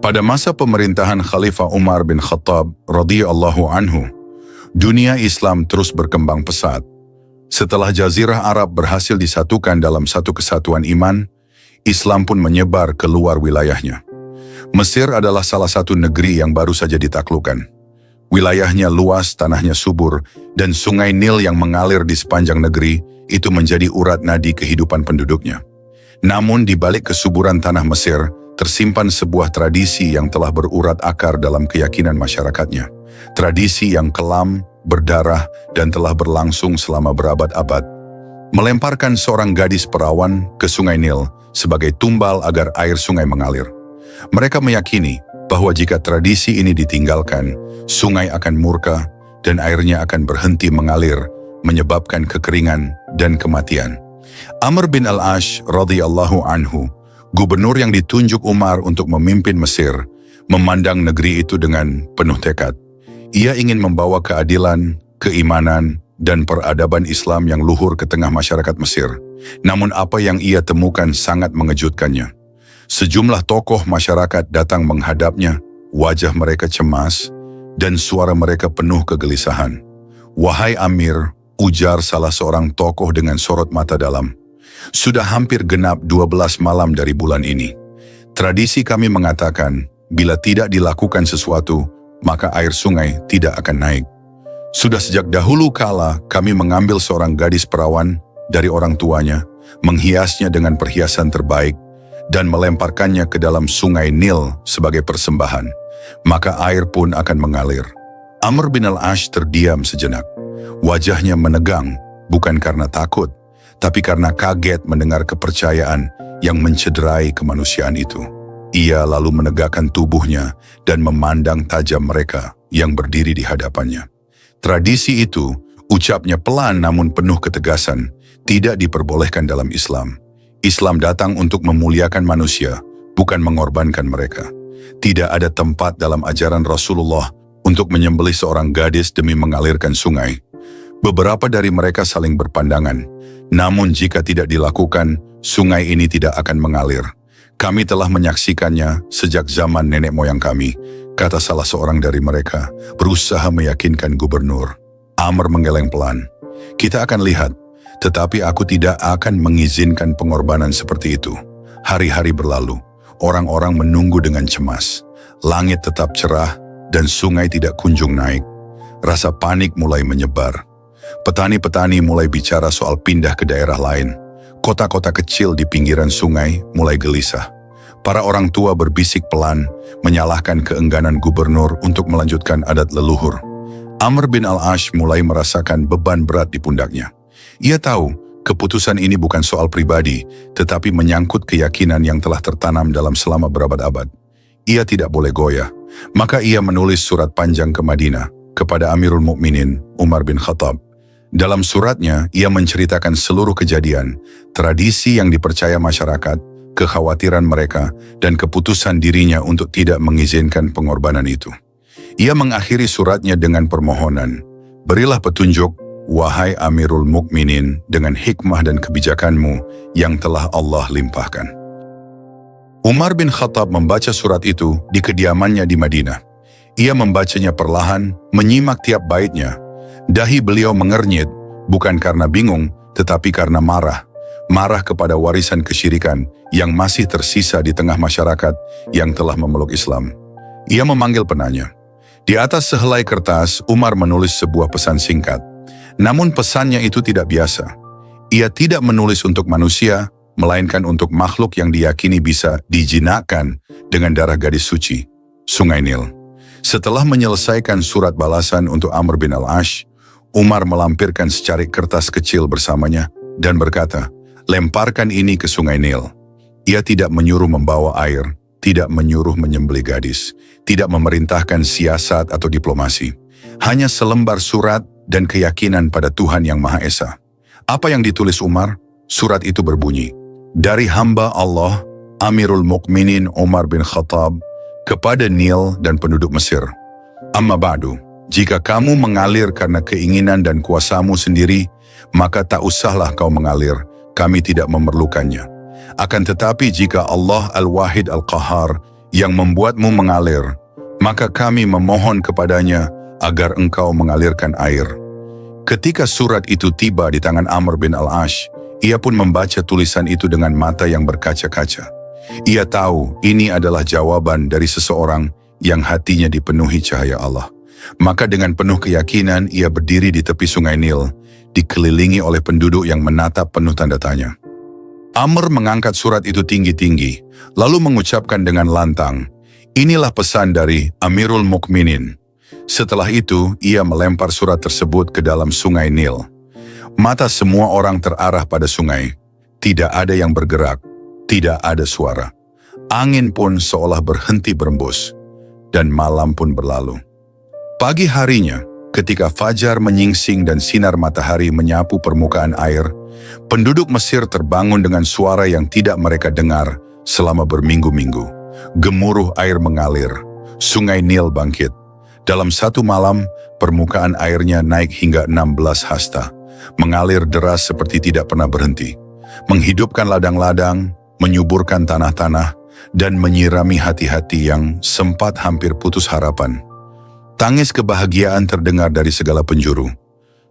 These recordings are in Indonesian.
Pada masa pemerintahan Khalifah Umar bin Khattab radhiyallahu anhu, dunia Islam terus berkembang pesat. Setelah Jazirah Arab berhasil disatukan dalam satu kesatuan iman, Islam pun menyebar ke luar wilayahnya. Mesir adalah salah satu negeri yang baru saja ditaklukkan. Wilayahnya luas, tanahnya subur, dan sungai Nil yang mengalir di sepanjang negeri itu menjadi urat nadi kehidupan penduduknya. Namun di balik kesuburan tanah Mesir, tersimpan sebuah tradisi yang telah berurat akar dalam keyakinan masyarakatnya. Tradisi yang kelam, berdarah, dan telah berlangsung selama berabad-abad. Melemparkan seorang gadis perawan ke sungai Nil sebagai tumbal agar air sungai mengalir. Mereka meyakini bahwa jika tradisi ini ditinggalkan, sungai akan murka dan airnya akan berhenti mengalir, menyebabkan kekeringan dan kematian. Amr bin al-Ash radhiyallahu anhu, gubernur yang ditunjuk Umar untuk memimpin Mesir, memandang negeri itu dengan penuh tekad. Ia ingin membawa keadilan, keimanan, dan peradaban Islam yang luhur ke tengah masyarakat Mesir. Namun apa yang ia temukan sangat mengejutkannya. Sejumlah tokoh masyarakat datang menghadapnya, wajah mereka cemas, dan suara mereka penuh kegelisahan. "Wahai Amir," ujar salah seorang tokoh dengan sorot mata dalam, "sudah hampir genap 12 malam dari bulan ini. Tradisi kami mengatakan, bila tidak dilakukan sesuatu, maka air sungai tidak akan naik. Sudah sejak dahulu kala kami mengambil seorang gadis perawan dari orang tuanya, menghiasnya dengan perhiasan terbaik, dan melemparkannya ke dalam sungai Nil sebagai persembahan. Maka air pun akan mengalir." Amr bin al-Ash terdiam sejenak. Wajahnya menegang, bukan karena takut, tapi karena kaget mendengar kepercayaan yang mencederai kemanusiaan itu. Ia lalu menegakkan tubuhnya dan memandang tajam mereka yang berdiri di hadapannya. Tradisi itu, ucapnya pelan namun penuh ketegasan, tidak diperbolehkan dalam Islam. Islam datang untuk memuliakan manusia, bukan mengorbankan mereka. Tidak ada tempat dalam ajaran Rasulullah untuk menyembelih seorang gadis demi mengalirkan sungai. Beberapa dari mereka saling berpandangan, namun jika tidak dilakukan, sungai ini tidak akan mengalir. "Kami telah menyaksikannya sejak zaman nenek moyang kami," kata salah seorang dari mereka, berusaha meyakinkan gubernur. Amr menggeleng pelan. "Kita akan lihat, tetapi aku tidak akan mengizinkan pengorbanan seperti itu." Hari-hari berlalu, orang-orang menunggu dengan cemas. Langit tetap cerah dan sungai tidak kunjung naik. Rasa panik mulai menyebar. Petani-petani mulai bicara soal pindah ke daerah lain. Kota-kota kecil di pinggiran sungai mulai gelisah. Para orang tua berbisik pelan, menyalahkan keengganan gubernur untuk melanjutkan adat leluhur. Amr bin al-Ash mulai merasakan beban berat di pundaknya. Ia tahu keputusan ini bukan soal pribadi, tetapi menyangkut keyakinan yang telah tertanam dalam selama berabad-abad. Ia tidak boleh goyah, maka ia menulis surat panjang ke Madinah kepada Amirul Mukminin Umar bin Khattab. Dalam suratnya, ia menceritakan seluruh kejadian, tradisi yang dipercaya masyarakat, kekhawatiran mereka, dan keputusan dirinya untuk tidak mengizinkan pengorbanan itu. Ia mengakhiri suratnya dengan permohonan, "Berilah petunjuk, wahai Amirul Mukminin, dengan hikmah dan kebijakanmu yang telah Allah limpahkan." Umar bin Khattab membaca surat itu di kediamannya di Madinah. Ia membacanya perlahan, menyimak tiap baitnya. Dahi beliau mengernyit, bukan karena bingung, tetapi karena marah. Marah kepada warisan kesyirikan yang masih tersisa di tengah masyarakat yang telah memeluk Islam. Ia memanggil penanya. Di atas sehelai kertas, Umar menulis sebuah pesan singkat. Namun pesannya itu tidak biasa. Ia tidak menulis untuk manusia, melainkan untuk makhluk yang diyakini bisa dijinakkan dengan darah gadis suci, Sungai Nil. Setelah menyelesaikan surat balasan untuk Amr bin al-Ash, Umar melampirkan secarik kertas kecil bersamanya dan berkata, "Lemparkan ini ke Sungai Nil." Ia tidak menyuruh membawa air, tidak menyuruh menyembelih gadis, tidak memerintahkan siasat atau diplomasi. Hanya selembar surat dan keyakinan pada Tuhan yang Maha Esa. Apa yang ditulis Umar? Surat itu berbunyi, "Dari hamba Allah, Amirul Mukminin Umar bin Khattab, kepada Nil dan penduduk Mesir. Amma ba'du, jika kamu mengalir karena keinginan dan kuasamu sendiri, maka tak usahlah kau mengalir, kami tidak memerlukannya. Akan tetapi jika Allah Al-Wahid Al-Qahar yang membuatmu mengalir, maka kami memohon kepadanya agar engkau mengalirkan air. Ketika surat itu tiba di tangan Amr bin al-Ash, ia pun membaca tulisan itu dengan mata yang berkaca-kaca. Ia tahu ini adalah jawaban dari seseorang yang hatinya dipenuhi cahaya Allah. Maka dengan penuh keyakinan ia berdiri di tepi sungai Nil, dikelilingi oleh penduduk yang menatap penuh tanda tanya. Amr mengangkat surat itu tinggi-tinggi, lalu mengucapkan dengan lantang, "Inilah pesan dari Amirul Mukminin." Setelah itu, ia melempar surat tersebut ke dalam sungai Nil. Mata semua orang terarah pada sungai. Tidak ada yang bergerak, tidak ada suara. Angin pun seolah berhenti berembus, dan malam pun berlalu. Pagi harinya, ketika fajar menyingsing dan sinar matahari menyapu permukaan air, penduduk Mesir terbangun dengan suara yang tidak mereka dengar selama berminggu-minggu. Gemuruh air mengalir, sungai Nil bangkit. Dalam satu malam, permukaan airnya naik hingga 16 hasta, mengalir deras seperti tidak pernah berhenti, menghidupkan ladang-ladang, menyuburkan tanah-tanah, dan menyirami hati-hati yang sempat hampir putus harapan. Tangis kebahagiaan terdengar dari segala penjuru.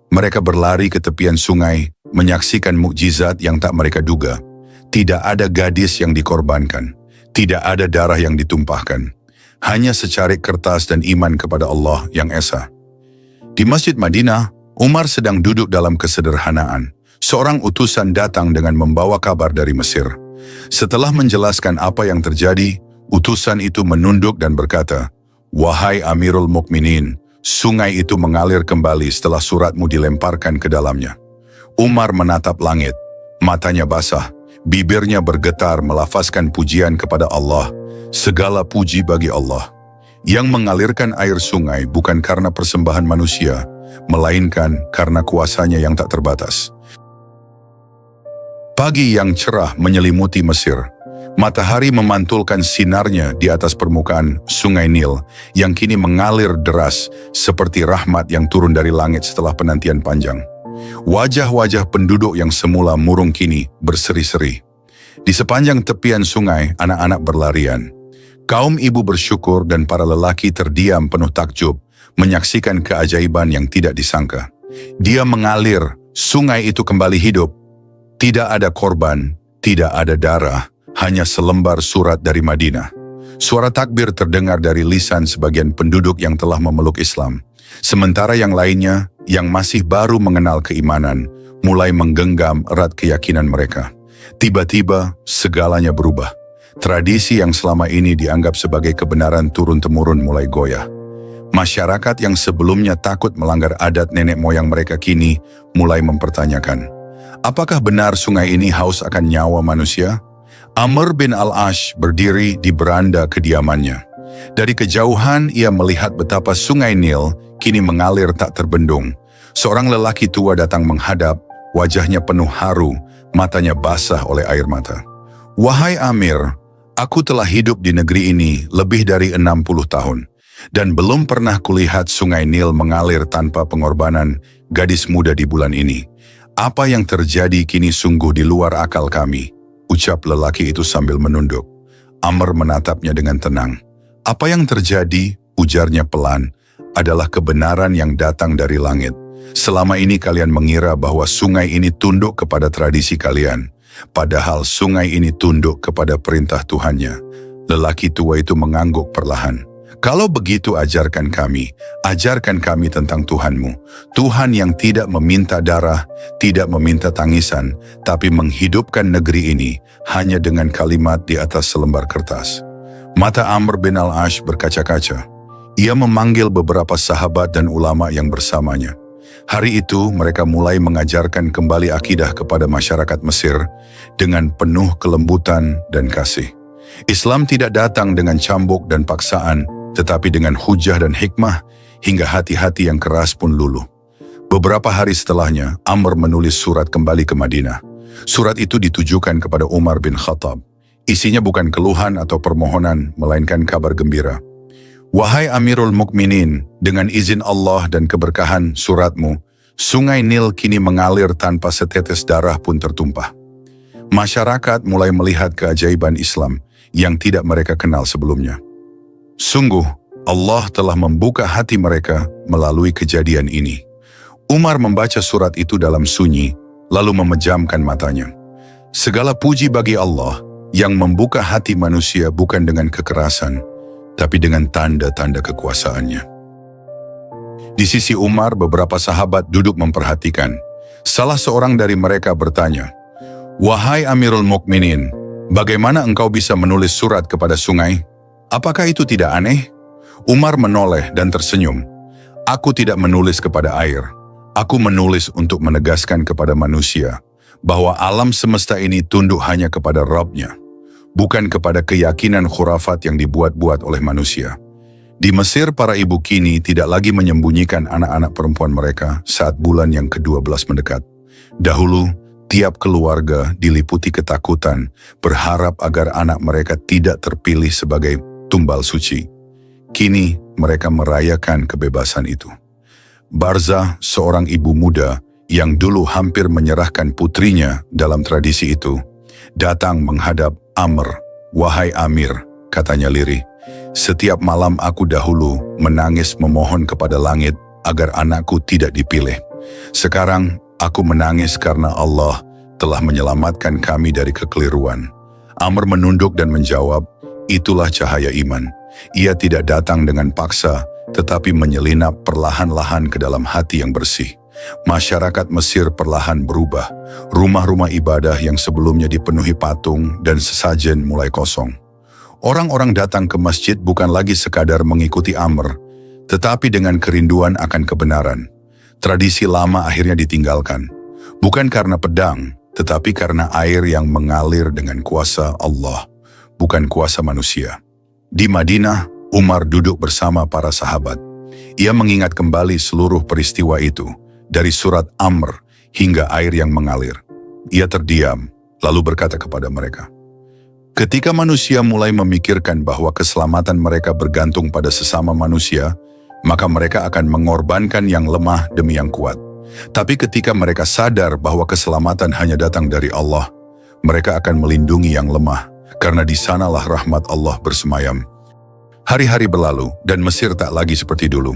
Mereka berlari ke tepian sungai, menyaksikan mukjizat yang tak mereka duga. Tidak ada gadis yang dikorbankan, tidak ada darah yang ditumpahkan. Hanya secarik kertas dan iman kepada Allah yang esa. Di Masjid Madinah, Umar sedang duduk dalam kesederhanaan. Seorang utusan datang dengan membawa kabar dari Mesir. Setelah menjelaskan apa yang terjadi, utusan itu menunduk dan berkata, "Wahai Amirul Mukminin, sungai itu mengalir kembali setelah suratmu dilemparkan ke dalamnya." Umar menatap langit, matanya basah, bibirnya bergetar melafazkan pujian kepada Allah. Segala puji bagi Allah, yang mengalirkan air sungai bukan karena persembahan manusia, melainkan karena kuasanya yang tak terbatas. Pagi yang cerah menyelimuti Mesir. Matahari memantulkan sinarnya di atas permukaan sungai Nil yang kini mengalir deras seperti rahmat yang turun dari langit setelah penantian panjang. Wajah-wajah penduduk yang semula murung kini berseri-seri. Di sepanjang tepian sungai, anak-anak berlarian. Kaum ibu bersyukur dan para lelaki terdiam penuh takjub, menyaksikan keajaiban yang tidak disangka. Dia mengalir, sungai itu kembali hidup. Tidak ada korban, tidak ada darah, hanya selembar surat dari Madinah. Suara takbir terdengar dari lisan sebagian penduduk yang telah memeluk Islam. Sementara yang lainnya, yang masih baru mengenal keimanan, mulai menggenggam erat keyakinan mereka. Tiba-tiba, segalanya berubah. Tradisi yang selama ini dianggap sebagai kebenaran turun-temurun mulai goyah. Masyarakat yang sebelumnya takut melanggar adat nenek moyang mereka kini mulai mempertanyakan, apakah benar sungai ini haus akan nyawa manusia? Amr bin al-Ash berdiri di beranda kediamannya. Dari kejauhan ia melihat betapa sungai Nil kini mengalir tak terbendung. Seorang lelaki tua datang menghadap, wajahnya penuh haru, matanya basah oleh air mata. "Wahai Amir, aku telah hidup di negeri ini lebih dari 60 tahun, dan belum pernah kulihat sungai Nil mengalir tanpa pengorbanan gadis muda di bulan ini. Apa yang terjadi kini sungguh di luar akal kami," ucap lelaki itu sambil menunduk. Amr menatapnya dengan tenang. "Apa yang terjadi," ujarnya pelan, "adalah kebenaran yang datang dari langit. Selama ini kalian mengira bahwa sungai ini tunduk kepada tradisi kalian. Padahal sungai ini tunduk kepada perintah Tuhannya." Lelaki tua itu mengangguk perlahan. "Kalau begitu ajarkan kami tentang Tuhanmu. Tuhan yang tidak meminta darah, tidak meminta tangisan, tapi menghidupkan negeri ini hanya dengan kalimat di atas selembar kertas." Mata Amr bin al-Ash berkaca-kaca. Ia memanggil beberapa sahabat dan ulama yang bersamanya. Hari itu mereka mulai mengajarkan kembali akidah kepada masyarakat Mesir dengan penuh kelembutan dan kasih. Islam tidak datang dengan cambuk dan paksaan, tetapi dengan hujah dan hikmah, hingga hati-hati yang keras pun luluh. Beberapa hari setelahnya, Amr menulis surat kembali ke Madinah. Surat itu ditujukan kepada Umar bin Khattab. Isinya bukan keluhan atau permohonan, melainkan kabar gembira. "Wahai Amirul Mukminin, dengan izin Allah dan keberkahan suratmu, sungai Nil kini mengalir tanpa setetes darah pun tertumpah." Masyarakat mulai melihat keajaiban Islam yang tidak mereka kenal sebelumnya. Sungguh, Allah telah membuka hati mereka melalui kejadian ini. Umar membaca surat itu dalam sunyi, lalu memejamkan matanya. Segala puji bagi Allah yang membuka hati manusia bukan dengan kekerasan, tapi dengan tanda-tanda kekuasaannya. Di sisi Umar, beberapa sahabat duduk memperhatikan. Salah seorang dari mereka bertanya, "Wahai Amirul Mukminin, bagaimana engkau bisa menulis surat kepada sungai? Apakah itu tidak aneh?" Umar menoleh dan tersenyum. "Aku tidak menulis kepada air. Aku menulis untuk menegaskan kepada manusia bahwa alam semesta ini tunduk hanya kepada Rabb-Nya, bukan kepada keyakinan khurafat yang dibuat-buat oleh manusia." Di Mesir, para ibu kini tidak lagi menyembunyikan anak-anak perempuan mereka saat bulan yang ke-12 mendekat. Dahulu, tiap keluarga diliputi ketakutan, berharap agar anak mereka tidak terpilih sebagai tumbal suci. Kini, mereka merayakan kebebasan itu. Barzah, seorang ibu muda yang dulu hampir menyerahkan putrinya dalam tradisi itu, datang menghadap Amr. "Wahai Amir," katanya lirih, "setiap malam aku dahulu menangis memohon kepada langit agar anakku tidak dipilih. Sekarang aku menangis karena Allah telah menyelamatkan kami dari kekeliruan." Amr menunduk dan menjawab, "Itulah cahaya iman. Ia tidak datang dengan paksa, tetapi menyelinap perlahan-lahan ke dalam hati yang bersih." Masyarakat Mesir perlahan berubah. Rumah-rumah ibadah yang sebelumnya dipenuhi patung dan sesajen mulai kosong. Orang-orang datang ke masjid bukan lagi sekadar mengikuti Amr, tetapi dengan kerinduan akan kebenaran. Tradisi lama akhirnya ditinggalkan, bukan karena pedang, tetapi karena air yang mengalir dengan kuasa Allah, bukan kuasa manusia. Di Madinah, Umar duduk bersama para sahabat. Ia mengingat kembali seluruh peristiwa itu, dari surat Amr hingga air yang mengalir. Ia terdiam, lalu berkata kepada mereka, "Ketika manusia mulai memikirkan bahwa keselamatan mereka bergantung pada sesama manusia, maka mereka akan mengorbankan yang lemah demi yang kuat. Tapi ketika mereka sadar bahwa keselamatan hanya datang dari Allah, mereka akan melindungi yang lemah, karena di sanalah rahmat Allah bersemayam." Hari-hari berlalu dan Mesir tak lagi seperti dulu.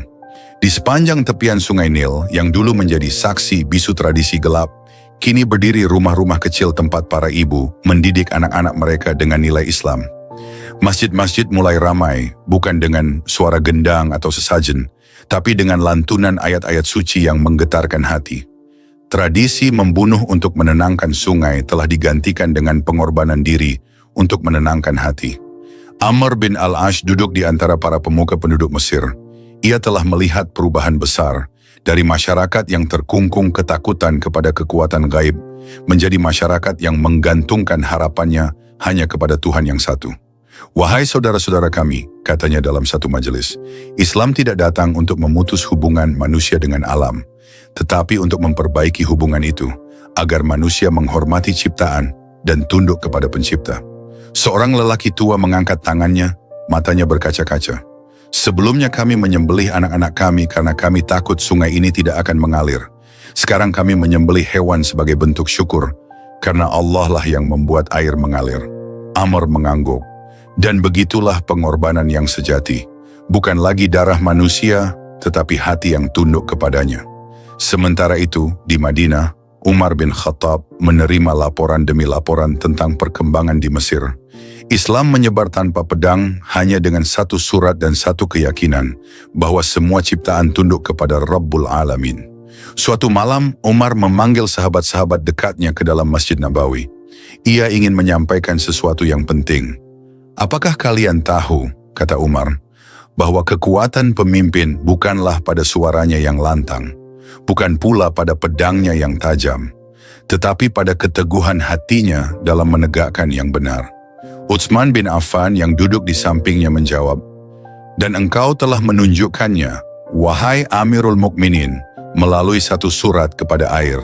Di sepanjang tepian Sungai Nil yang dulu menjadi saksi bisu tradisi gelap, kini berdiri rumah-rumah kecil tempat para ibu mendidik anak-anak mereka dengan nilai Islam. Masjid-masjid mulai ramai, bukan dengan suara gendang atau sesajen, tapi dengan lantunan ayat-ayat suci yang menggetarkan hati. Tradisi membunuh untuk menenangkan sungai telah digantikan dengan pengorbanan diri untuk menenangkan hati. Amr bin al-Ash duduk di antara para pemuka penduduk Mesir. Ia telah melihat perubahan besar dari masyarakat yang terkungkung ketakutan kepada kekuatan gaib menjadi masyarakat yang menggantungkan harapannya hanya kepada Tuhan yang satu. "Wahai saudara-saudara kami," katanya dalam satu majelis, "Islam tidak datang untuk memutus hubungan manusia dengan alam, tetapi untuk memperbaiki hubungan itu agar manusia menghormati ciptaan dan tunduk kepada pencipta." Seorang lelaki tua mengangkat tangannya, matanya berkaca-kaca. "Sebelumnya kami menyembelih anak-anak kami karena kami takut sungai ini tidak akan mengalir. Sekarang kami menyembelih hewan sebagai bentuk syukur, karena Allah lah yang membuat air mengalir." Amr mengangguk. "Dan begitulah pengorbanan yang sejati. Bukan lagi darah manusia, tetapi hati yang tunduk kepadanya." Sementara itu, di Madinah, Umar bin Khattab menerima laporan demi laporan tentang perkembangan di Mesir. Islam menyebar tanpa pedang hanya dengan satu surat dan satu keyakinan bahwa semua ciptaan tunduk kepada Rabbul Alamin. Suatu malam, Umar memanggil sahabat-sahabat dekatnya ke dalam Masjid Nabawi. Ia ingin menyampaikan sesuatu yang penting. "Apakah kalian tahu," kata Umar, "bahwa kekuatan pemimpin bukanlah pada suaranya yang lantang, bukan pula pada pedangnya yang tajam, tetapi pada keteguhan hatinya dalam menegakkan yang benar?" Utsman bin Affan yang duduk di sampingnya menjawab, "Dan engkau telah menunjukkannya, wahai Amirul Mukminin, melalui satu surat kepada air."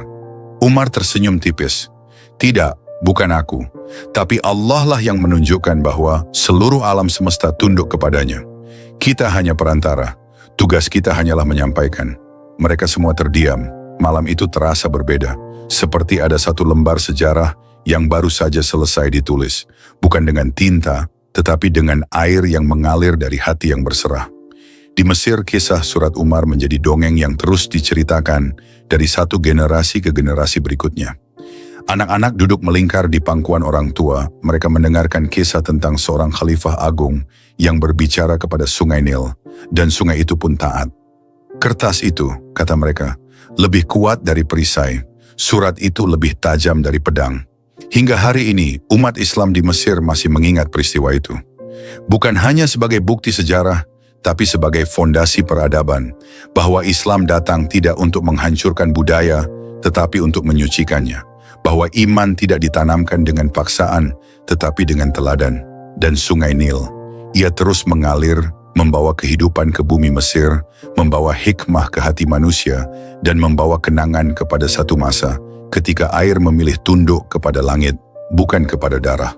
Umar tersenyum tipis. "Tidak, bukan aku, tapi Allah lah yang menunjukkan bahwa seluruh alam semesta tunduk kepadanya. Kita hanya perantara, tugas kita hanyalah menyampaikan." Mereka semua terdiam. Malam itu terasa berbeda, seperti ada satu lembar sejarah yang baru saja selesai ditulis, bukan dengan tinta, tetapi dengan air yang mengalir dari hati yang berserah. Di Mesir, kisah surat Umar menjadi dongeng yang terus diceritakan dari satu generasi ke generasi berikutnya. Anak-anak duduk melingkar di pangkuan orang tua, mereka mendengarkan kisah tentang seorang khalifah agung yang berbicara kepada sungai Nil, dan sungai itu pun taat. Kertas itu, kata mereka, lebih kuat dari perisai, surat itu lebih tajam dari pedang. Hingga hari ini, umat Islam di Mesir masih mengingat peristiwa itu. Bukan hanya sebagai bukti sejarah, tapi sebagai fondasi peradaban, bahwa Islam datang tidak untuk menghancurkan budaya, tetapi untuk menyucikannya. Bahwa iman tidak ditanamkan dengan paksaan, tetapi dengan teladan. Dan sungai Nil, ia terus mengalir, membawa kehidupan ke bumi Mesir, membawa hikmah ke hati manusia, dan membawa kenangan kepada satu masa, ketika air memilih tunduk kepada langit, bukan kepada darah.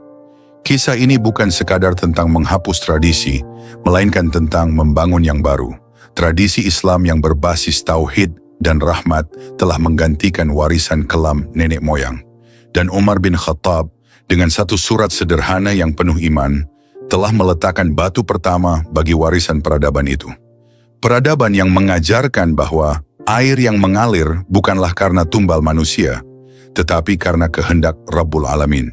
Kisah ini bukan sekadar tentang menghapus tradisi, melainkan tentang membangun yang baru. Tradisi Islam yang berbasis tauhid dan rahmat telah menggantikan warisan kelam nenek moyang. Dan Umar bin Khattab, dengan satu surat sederhana yang penuh iman, telah meletakkan batu pertama bagi warisan peradaban itu. Peradaban yang mengajarkan bahwa air yang mengalir bukanlah karena tumbal manusia, tetapi karena kehendak Rabbul Alamin.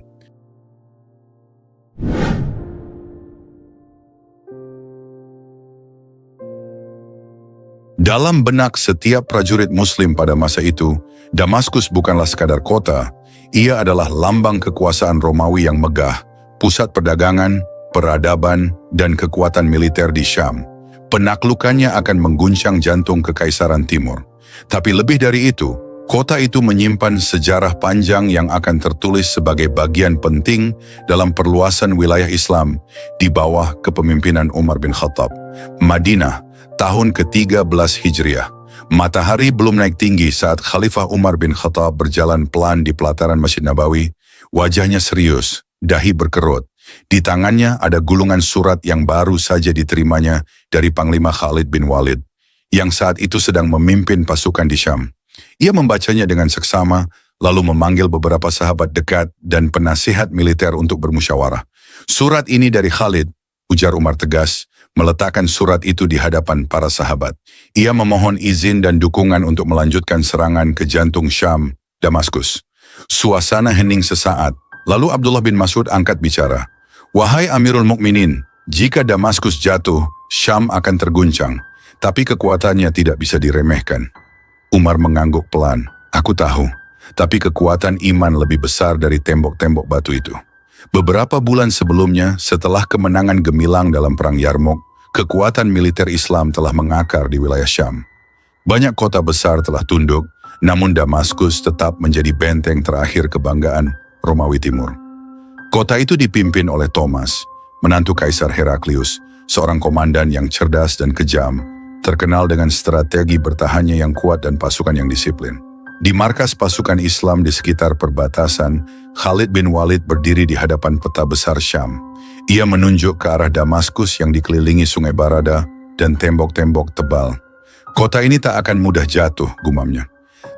Dalam benak setiap prajurit Muslim pada masa itu, Damaskus bukanlah sekadar kota, ia adalah lambang kekuasaan Romawi yang megah, pusat perdagangan, peradaban, dan kekuatan militer di Syam. Penaklukannya akan mengguncang jantung Kekaisaran Timur. Tapi lebih dari itu, kota itu menyimpan sejarah panjang yang akan tertulis sebagai bagian penting dalam perluasan wilayah Islam di bawah kepemimpinan Umar bin Khattab. Madinah, tahun ke-13 Hijriah. Matahari belum naik tinggi saat Khalifah Umar bin Khattab berjalan pelan di pelataran Masjid Nabawi. Wajahnya serius, dahi berkerut. Di tangannya ada gulungan surat yang baru saja diterimanya dari Panglima Khalid bin Walid, yang saat itu sedang memimpin pasukan di Syam. Ia membacanya dengan seksama, lalu memanggil beberapa sahabat dekat dan penasihat militer untuk bermusyawarah. Surat ini dari Khalid, ujar Umar tegas, meletakkan surat itu di hadapan para sahabat. Ia memohon izin dan dukungan untuk melanjutkan serangan ke jantung Syam, Damaskus. Suasana hening sesaat, lalu Abdullah bin Mas'ud angkat bicara. Wahai Amirul Mukminin, jika Damaskus jatuh, Syam akan terguncang, tapi kekuatannya tidak bisa diremehkan. Umar mengangguk pelan. Aku tahu, tapi kekuatan iman lebih besar dari tembok-tembok batu itu. Beberapa bulan sebelumnya, setelah kemenangan gemilang dalam Perang Yarmouk, kekuatan militer Islam telah mengakar di wilayah Syam. Banyak kota besar telah tunduk, namun Damaskus tetap menjadi benteng terakhir kebanggaan Romawi Timur. Kota itu dipimpin oleh Thomas, menantu Kaisar Heraklius, seorang komandan yang cerdas dan kejam, terkenal dengan strategi bertahannya yang kuat dan pasukan yang disiplin. Di markas pasukan Islam di sekitar perbatasan, Khalid bin Walid berdiri di hadapan peta besar Syam. Ia menunjuk ke arah Damaskus yang dikelilingi sungai Barada dan tembok-tembok tebal. Kota ini tak akan mudah jatuh, gumamnya.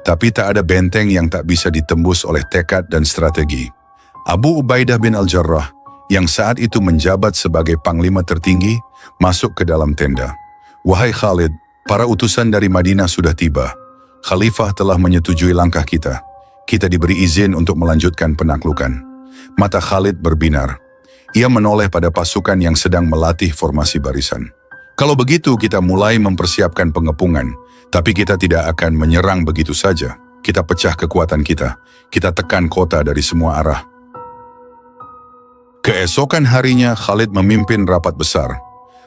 Tapi tak ada benteng yang tak bisa ditembus oleh tekad dan strategi. Abu Ubaidah bin Al-Jarrah, yang saat itu menjabat sebagai panglima tertinggi, masuk ke dalam tenda. Wahai Khalid, para utusan dari Madinah sudah tiba. Khalifah telah menyetujui langkah kita. Kita diberi izin untuk melanjutkan penaklukan. Mata Khalid berbinar. Ia menoleh pada pasukan yang sedang melatih formasi barisan. Kalau begitu kita mulai mempersiapkan pengepungan, tapi kita tidak akan menyerang begitu saja. Kita pecah kekuatan kita. Kita tekan kota dari semua arah. Keesokan harinya Khalid memimpin rapat besar.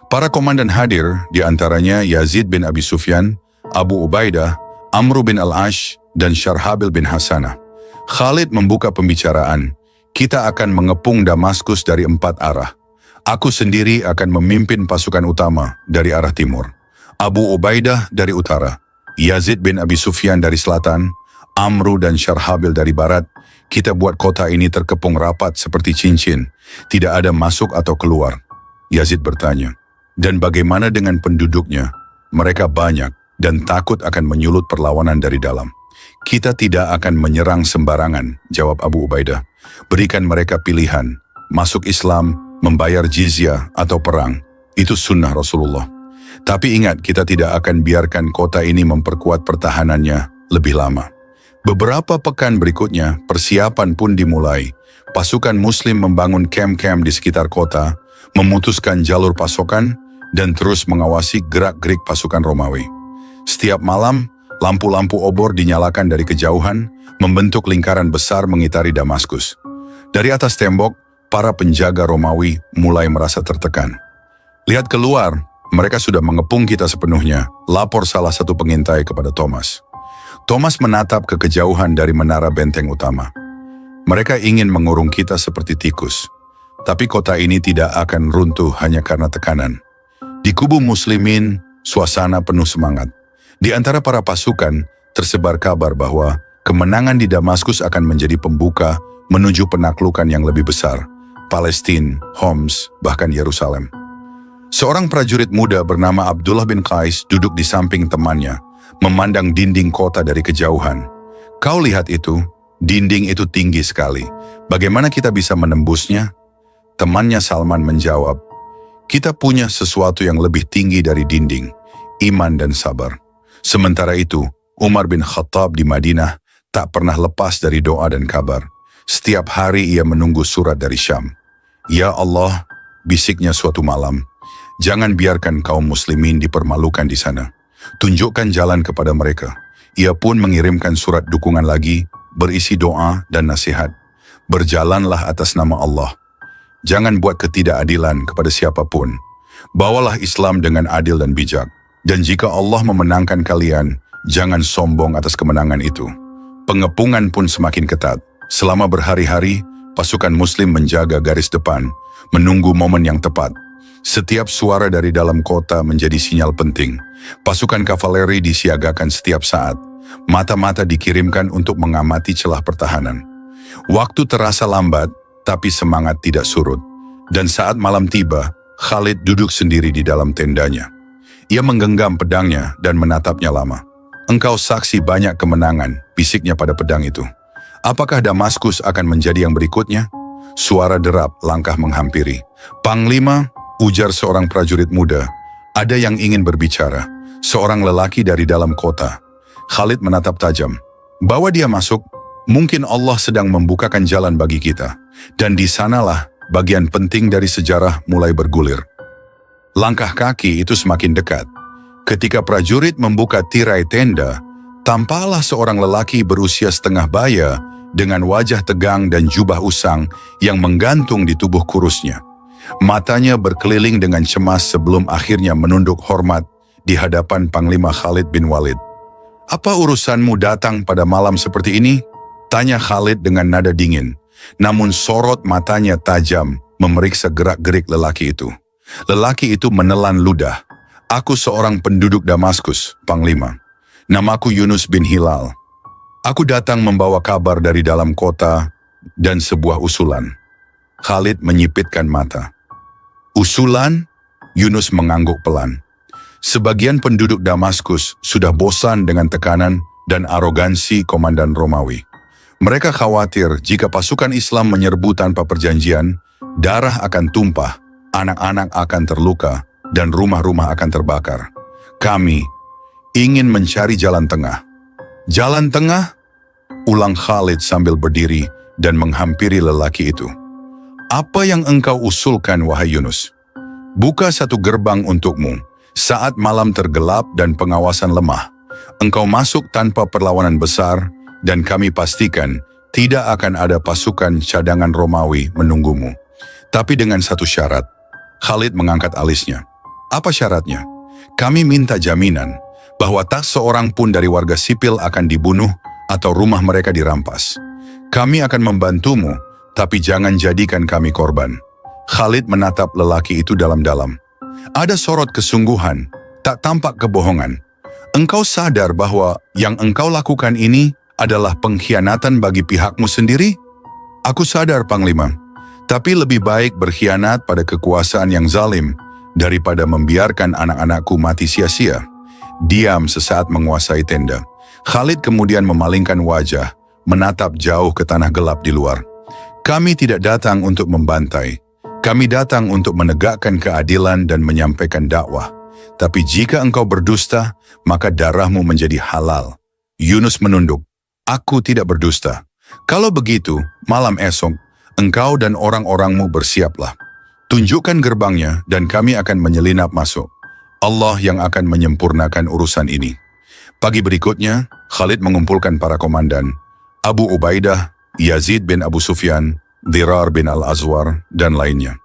Para komandan hadir, di antaranya Yazid bin Abi Sufyan, Abu Ubaidah, Amr bin Al-Ash, dan Syarhabil bin Hasanah. Khalid membuka pembicaraan. Kita akan mengepung Damaskus dari 4 arah. Aku sendiri akan memimpin pasukan utama dari arah timur. Abu Ubaidah dari utara, Yazid bin Abi Sufyan dari selatan, Amr dan Syarhabil dari barat. Kita buat kota ini terkepung rapat seperti cincin. Tidak ada masuk atau keluar. Yazid bertanya, dan bagaimana dengan penduduknya? Mereka banyak dan takut akan menyulut perlawanan dari dalam. Kita tidak akan menyerang sembarangan, jawab Abu Ubaidah. Berikan mereka pilihan, masuk Islam membayar jizyah atau perang. Itu sunnah Rasulullah. Tapi ingat, kita tidak akan biarkan kota ini memperkuat pertahanannya lebih lama. Beberapa pekan berikutnya, persiapan pun dimulai. Pasukan Muslim membangun kem-kem di sekitar kota, memutuskan jalur pasokan, dan terus mengawasi gerak-gerik pasukan Romawi. Setiap malam, lampu-lampu obor dinyalakan dari kejauhan, membentuk lingkaran besar mengitari Damaskus. Dari atas tembok, para penjaga Romawi mulai merasa tertekan. Lihat keluar, mereka sudah mengepung kita sepenuhnya, lapor salah satu pengintai kepada Thomas. Thomas menatap ke kejauhan dari menara benteng utama. Mereka ingin mengurung kita seperti tikus. Tapi kota ini tidak akan runtuh hanya karena tekanan. Di kubu muslimin, suasana penuh semangat. Di antara para pasukan, tersebar kabar bahwa kemenangan di Damaskus akan menjadi pembuka menuju penaklukan yang lebih besar, Palestina, Homs, bahkan Yerusalem. Seorang prajurit muda bernama Abdullah bin Qais duduk di samping temannya, memandang dinding kota dari kejauhan. Kau lihat itu, dinding itu tinggi sekali. Bagaimana kita bisa menembusnya? Temannya Salman menjawab, kita punya sesuatu yang lebih tinggi dari dinding, iman dan sabar. Sementara itu, Umar bin Khattab di Madinah tak pernah lepas dari doa dan kabar. Setiap hari ia menunggu surat dari Syam. Ya Allah, bisiknya suatu malam, jangan biarkan kaum muslimin dipermalukan di sana. Tunjukkan jalan kepada mereka. Ia pun mengirimkan surat dukungan lagi, berisi doa dan nasihat. Berjalanlah atas nama Allah. Jangan buat ketidakadilan kepada siapapun. Bawalah Islam dengan adil dan bijak. Dan jika Allah memenangkan kalian, jangan sombong atas kemenangan itu. Pengepungan pun semakin ketat. Selama berhari-hari, pasukan Muslim menjaga garis depan, menunggu momen yang tepat. Setiap suara dari dalam kota menjadi sinyal penting. Pasukan kavaleri disiagakan setiap saat. Mata-mata dikirimkan untuk mengamati celah pertahanan. Waktu terasa lambat, tapi semangat tidak surut. Dan saat malam tiba, Khalid duduk sendiri di dalam tendanya. Ia menggenggam pedangnya dan menatapnya lama. Engkau saksi banyak kemenangan, bisiknya pada pedang itu. Apakah Damaskus akan menjadi yang berikutnya? Suara derap, langkah menghampiri. Panglima, ujar seorang prajurit muda, ada yang ingin berbicara. Seorang lelaki dari dalam kota. Khalid menatap tajam. Bawa dia masuk, mungkin Allah sedang membukakan jalan bagi kita. Dan di sanalah bagian penting dari sejarah mulai bergulir. Langkah kaki itu semakin dekat. Ketika prajurit membuka tirai tenda, tampaklah seorang lelaki berusia setengah baya dengan wajah tegang dan jubah usang yang menggantung di tubuh kurusnya. Matanya berkeliling dengan cemas sebelum akhirnya menunduk hormat di hadapan Panglima Khalid bin Walid. Apa urusanmu datang pada malam seperti ini? Tanya Khalid dengan nada dingin. Namun sorot matanya tajam memeriksa gerak-gerik lelaki itu. Lelaki itu menelan ludah. Aku seorang penduduk Damaskus, Panglima. Namaku Yunus bin Hilal. Aku datang membawa kabar dari dalam kota dan sebuah usulan. Khalid menyipitkan mata. Usulan? Yunus mengangguk pelan. Sebagian penduduk Damaskus sudah bosan dengan tekanan dan arogansi komandan Romawi. Mereka khawatir jika pasukan Islam menyerbu tanpa perjanjian, darah akan tumpah, anak-anak akan terluka, dan rumah-rumah akan terbakar. Kami ingin mencari jalan tengah. Jalan tengah? Ulang Khalid sambil berdiri dan menghampiri lelaki itu. Apa yang engkau usulkan, wahai Yunus? Buka satu gerbang untukmu. Saat malam tergelap dan pengawasan lemah, engkau masuk tanpa perlawanan besar, dan kami pastikan tidak akan ada pasukan cadangan Romawi menunggumu. Tapi dengan satu syarat. Khalid mengangkat alisnya. Apa syaratnya? Kami minta jaminan bahwa tak seorang pun dari warga sipil akan dibunuh atau rumah mereka dirampas. Kami akan membantumu, tapi jangan jadikan kami korban. Khalid menatap lelaki itu dalam-dalam. Ada sorot kesungguhan, tak tampak kebohongan. Engkau sadar bahwa yang engkau lakukan ini adalah pengkhianatan bagi pihakmu sendiri? Aku sadar, Panglima. Tapi lebih baik berkhianat pada kekuasaan yang zalim daripada membiarkan anak-anakku mati sia-sia. Diam sesaat menguasai tenda. Khalid kemudian memalingkan wajah, menatap jauh ke tanah gelap di luar. Kami tidak datang untuk membantai. Kami datang untuk menegakkan keadilan dan menyampaikan dakwah. Tapi jika engkau berdusta, maka darahmu menjadi halal." Yunus menunduk, "Aku tidak berdusta. Kalau begitu, malam esok, engkau dan orang-orangmu bersiaplah. Tunjukkan gerbangnya dan kami akan menyelinap masuk. Allah yang akan menyempurnakan urusan ini." Pagi berikutnya, Khalid mengumpulkan para komandan, Abu Ubaidah, Yazid bin Abu Sufyan, Dirar bin Al-Azwar, dan lainnya.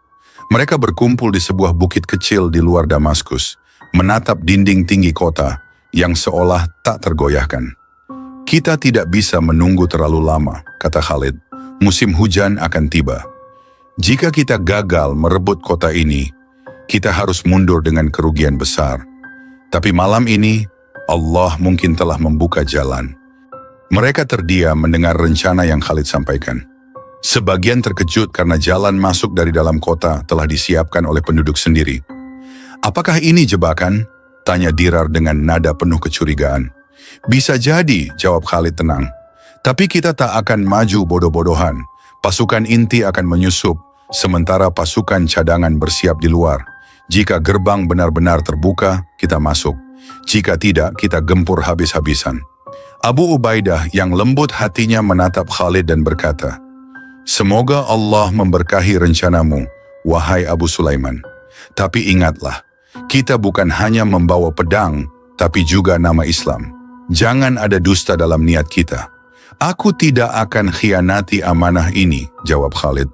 Mereka berkumpul di sebuah bukit kecil di luar Damaskus, menatap dinding tinggi kota yang seolah tak tergoyahkan. "Kita tidak bisa menunggu terlalu lama," kata Khalid. "Musim hujan akan tiba. Jika kita gagal merebut kota ini, kita harus mundur dengan kerugian besar. Tapi malam ini, Allah mungkin telah membuka jalan." Mereka terdiam mendengar rencana yang Khalid sampaikan. Sebagian terkejut karena jalan masuk dari dalam kota telah disiapkan oleh penduduk sendiri. "Apakah ini jebakan?" tanya Dirar dengan nada penuh kecurigaan. "Bisa jadi," jawab Khalid tenang. "Tapi kita tak akan maju bodoh-bodohan. Pasukan inti akan menyusup, sementara pasukan cadangan bersiap di luar. Jika gerbang benar-benar terbuka, kita masuk. Jika tidak, kita gempur habis-habisan." Abu Ubaidah yang lembut hatinya menatap Khalid dan berkata, "Semoga Allah memberkahi rencanamu, wahai Abu Sulaiman. Tapi ingatlah, kita bukan hanya membawa pedang, tapi juga nama Islam. Jangan ada dusta dalam niat kita." "Aku tidak akan khianati amanah ini," jawab Khalid.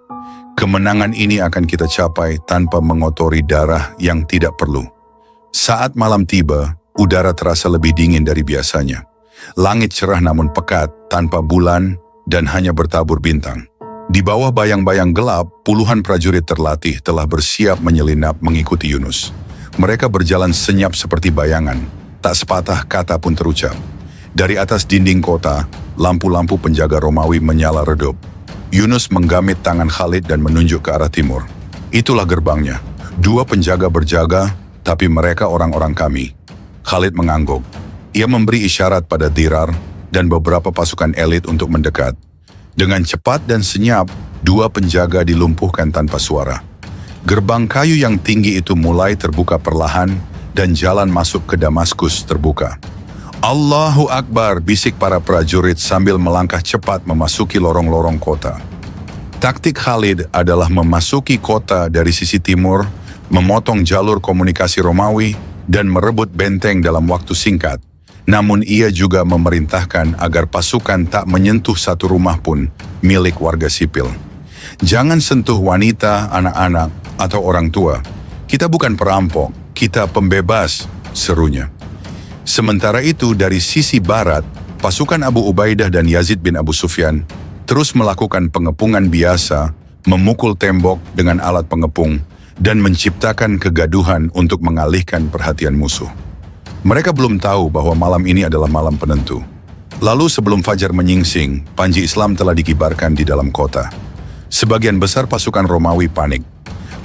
"Kemenangan ini akan kita capai tanpa mengotori darah yang tidak perlu." Saat malam tiba, udara terasa lebih dingin dari biasanya. Langit cerah namun pekat, tanpa bulan, dan hanya bertabur bintang. Di bawah bayang-bayang gelap, puluhan prajurit terlatih telah bersiap menyelinap mengikuti Yunus. Mereka berjalan senyap seperti bayangan, tak sepatah kata pun terucap. Dari atas dinding kota, lampu-lampu penjaga Romawi menyala redup. Yunus menggamit tangan Khalid dan menunjuk ke arah timur. "Itulah gerbangnya. 2 penjaga berjaga, tapi mereka orang-orang kami." Khalid mengangguk. Ia memberi isyarat pada Dirar dan beberapa pasukan elit untuk mendekat. Dengan cepat dan senyap, 2 penjaga dilumpuhkan tanpa suara. Gerbang kayu yang tinggi itu mulai terbuka perlahan dan jalan masuk ke Damaskus terbuka. "Allahu Akbar," bisik para prajurit sambil melangkah cepat memasuki lorong-lorong kota. Taktik Khalid adalah memasuki kota dari sisi timur, memotong jalur komunikasi Romawi, dan merebut benteng dalam waktu singkat. Namun ia juga memerintahkan agar pasukan tak menyentuh satu rumah pun milik warga sipil. "Jangan sentuh wanita, anak-anak, atau orang tua. Kita bukan perampok, kita pembebas," serunya. Sementara itu dari sisi barat, pasukan Abu Ubaidah dan Yazid bin Abu Sufyan terus melakukan pengepungan biasa, memukul tembok dengan alat pengepung, dan menciptakan kegaduhan untuk mengalihkan perhatian musuh. Mereka belum tahu bahwa malam ini adalah malam penentu. Lalu sebelum fajar menyingsing, panji Islam telah dikibarkan di dalam kota. Sebagian besar pasukan Romawi panik.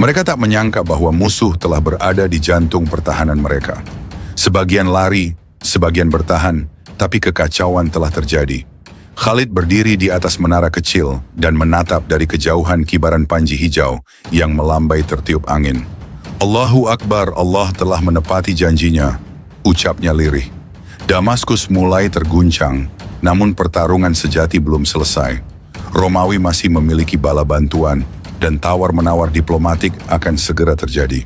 Mereka tak menyangka bahwa musuh telah berada di jantung pertahanan mereka. Sebagian lari, sebagian bertahan, tapi kekacauan telah terjadi. Khalid berdiri di atas menara kecil dan menatap dari kejauhan kibaran panji hijau yang melambai tertiup angin. "Allahu Akbar, Allah telah menepati janjinya," ucapnya lirih. Damaskus mulai terguncang, namun pertarungan sejati belum selesai. Romawi masih memiliki bala bantuan, dan tawar-menawar diplomatik akan segera terjadi.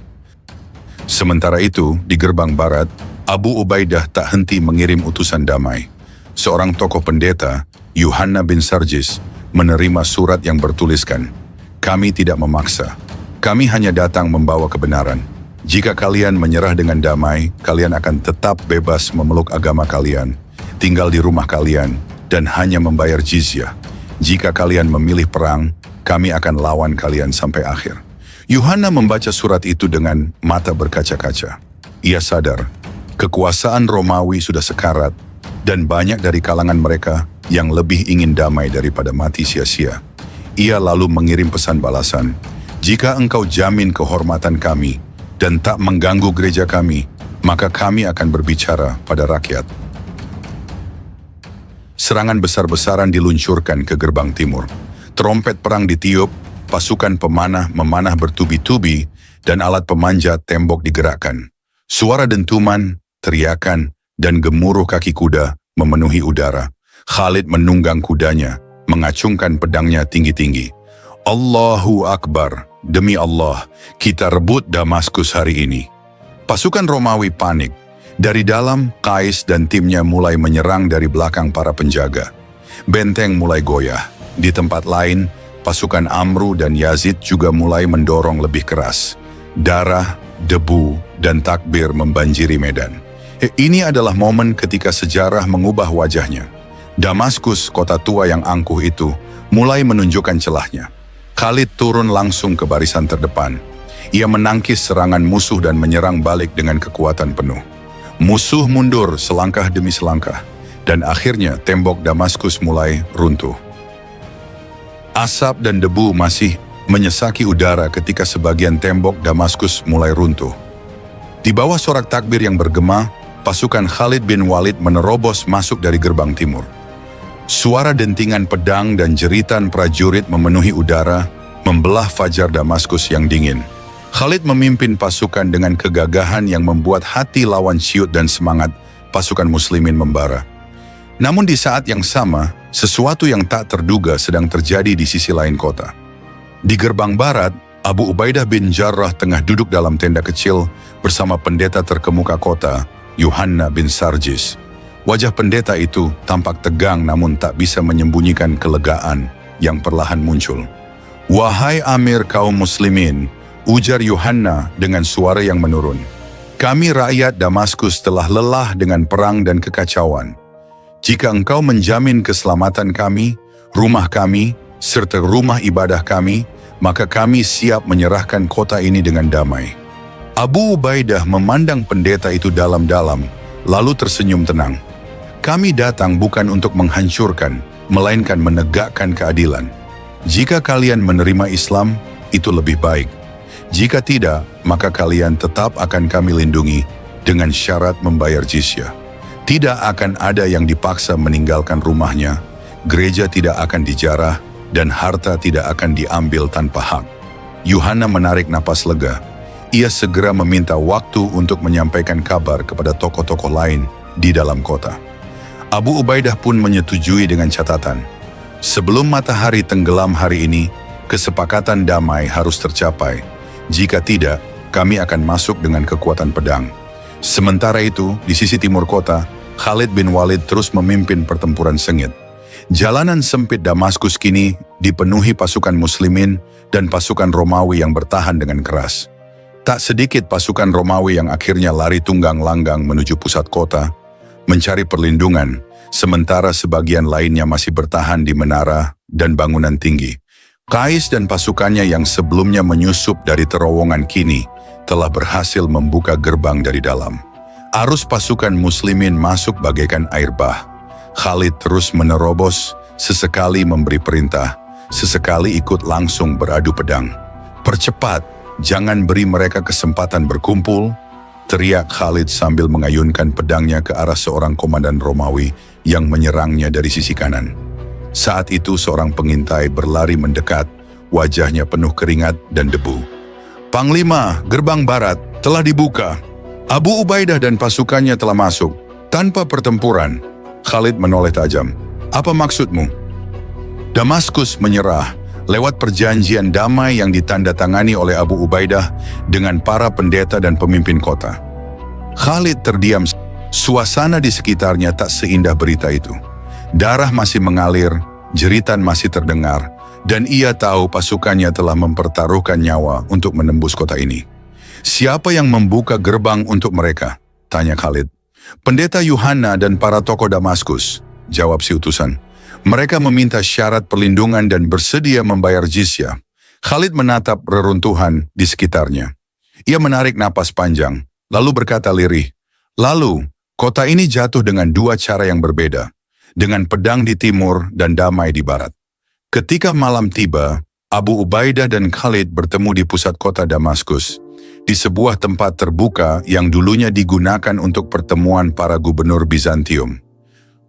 Sementara itu, di gerbang barat, Abu Ubaidah tak henti mengirim utusan damai. Seorang tokoh pendeta, Yuhanna bin Sarjis, menerima surat yang bertuliskan, "Kami tidak memaksa. Kami hanya datang membawa kebenaran. Jika kalian menyerah dengan damai, kalian akan tetap bebas memeluk agama kalian, tinggal di rumah kalian, dan hanya membayar jizyah. Jika kalian memilih perang, kami akan lawan kalian sampai akhir." Yuhanna membaca surat itu dengan mata berkaca-kaca. Ia sadar, kekuasaan Romawi sudah sekarat, dan banyak dari kalangan mereka yang lebih ingin damai daripada mati sia-sia. Ia lalu mengirim pesan balasan, "Jika engkau jamin kehormatan kami, dan tak mengganggu gereja kami, maka kami akan berbicara pada rakyat." Serangan besar-besaran diluncurkan ke gerbang timur. Trompet perang ditiup, pasukan pemanah memanah bertubi-tubi, dan alat pemanjat tembok digerakkan. Suara dentuman, teriakan, dan gemuruh kaki kuda memenuhi udara. Khalid menunggang kudanya, mengacungkan pedangnya tinggi-tinggi. Allahu Akbar, demi Allah, kita rebut Damaskus hari ini. Pasukan Romawi panik. Dari dalam, Qais dan timnya mulai menyerang dari belakang para penjaga. Benteng mulai goyah. Di tempat lain, pasukan Amru dan Yazid juga mulai mendorong lebih keras. Darah, debu, dan takbir membanjiri medan. Ini adalah momen ketika sejarah mengubah wajahnya. Damaskus, kota tua yang angkuh itu, mulai menunjukkan celahnya. Khalid turun langsung ke barisan terdepan. Ia menangkis serangan musuh dan menyerang balik dengan kekuatan penuh. Musuh mundur selangkah demi selangkah, dan akhirnya tembok Damaskus mulai runtuh. Asap dan debu masih menyesaki udara ketika sebagian tembok Damaskus mulai runtuh. Di bawah sorak takbir yang bergema, pasukan Khalid bin Walid menerobos masuk dari gerbang timur. Suara dentingan pedang dan jeritan prajurit memenuhi udara, membelah fajar Damaskus yang dingin. Khalid memimpin pasukan dengan kegagahan yang membuat hati lawan syut dan semangat pasukan muslimin membara. Namun di saat yang sama, sesuatu yang tak terduga sedang terjadi di sisi lain kota. Di gerbang barat, Abu Ubaidah bin Jarrah tengah duduk dalam tenda kecil bersama pendeta terkemuka kota, Yuhanna bin Sarjis. Wajah pendeta itu tampak tegang namun tak bisa menyembunyikan kelegaan yang perlahan muncul. Wahai Amir kaum muslimin, ujar Yuhanna dengan suara yang menurun. Kami rakyat Damaskus telah lelah dengan perang dan kekacauan. Jika engkau menjamin keselamatan kami, rumah kami, serta rumah ibadah kami, maka kami siap menyerahkan kota ini dengan damai. Abu Ubaidah memandang pendeta itu dalam-dalam, lalu tersenyum tenang. Kami datang bukan untuk menghancurkan, melainkan menegakkan keadilan. Jika kalian menerima Islam, itu lebih baik. Jika tidak, maka kalian tetap akan kami lindungi dengan syarat membayar jizyah. Tidak akan ada yang dipaksa meninggalkan rumahnya, gereja tidak akan dijarah, dan harta tidak akan diambil tanpa hak. Yuhanna menarik napas lega. Ia segera meminta waktu untuk menyampaikan kabar kepada tokoh-tokoh lain di dalam kota. Abu Ubaidah pun menyetujui dengan catatan. Sebelum matahari tenggelam hari ini, kesepakatan damai harus tercapai. Jika tidak, kami akan masuk dengan kekuatan pedang. Sementara itu, di sisi timur kota, Khalid bin Walid terus memimpin pertempuran sengit. Jalanan sempit Damaskus kini dipenuhi pasukan muslimin dan pasukan Romawi yang bertahan dengan keras. Tak sedikit pasukan Romawi yang akhirnya lari tunggang langgang menuju pusat kota, mencari perlindungan, sementara sebagian lainnya masih bertahan di menara dan bangunan tinggi. Qais dan pasukannya yang sebelumnya menyusup dari terowongan kini telah berhasil membuka gerbang dari dalam. Arus pasukan muslimin masuk bagaikan air bah. Khalid terus menerobos, sesekali memberi perintah, sesekali ikut langsung beradu pedang. Percepat, jangan beri mereka kesempatan berkumpul, teriak Khalid sambil mengayunkan pedangnya ke arah seorang komandan Romawi yang menyerangnya dari sisi kanan. Saat itu seorang pengintai berlari mendekat, wajahnya penuh keringat dan debu. Panglima, gerbang barat telah dibuka. Abu Ubaidah dan pasukannya telah masuk. Tanpa pertempuran, Khalid menoleh tajam. Apa maksudmu? Damaskus menyerah lewat perjanjian damai yang ditandatangani oleh Abu Ubaidah dengan para pendeta dan pemimpin kota. Khalid terdiam. Suasana di sekitarnya tak seindah berita itu. Darah masih mengalir, jeritan masih terdengar, dan ia tahu pasukannya telah mempertaruhkan nyawa untuk menembus kota ini. Siapa yang membuka gerbang untuk mereka? Tanya Khalid. Pendeta Yuhanna dan para tokoh Damaskus, jawab si utusan. Mereka meminta syarat perlindungan dan bersedia membayar jizyah. Khalid menatap reruntuhan di sekitarnya. Ia menarik napas panjang, lalu berkata lirih, "Lalu, kota ini jatuh dengan dua cara yang berbeda, dengan pedang di timur dan damai di barat." Ketika malam tiba, Abu Ubaidah dan Khalid bertemu di pusat kota Damaskus, di sebuah tempat terbuka yang dulunya digunakan untuk pertemuan para gubernur Bizantium.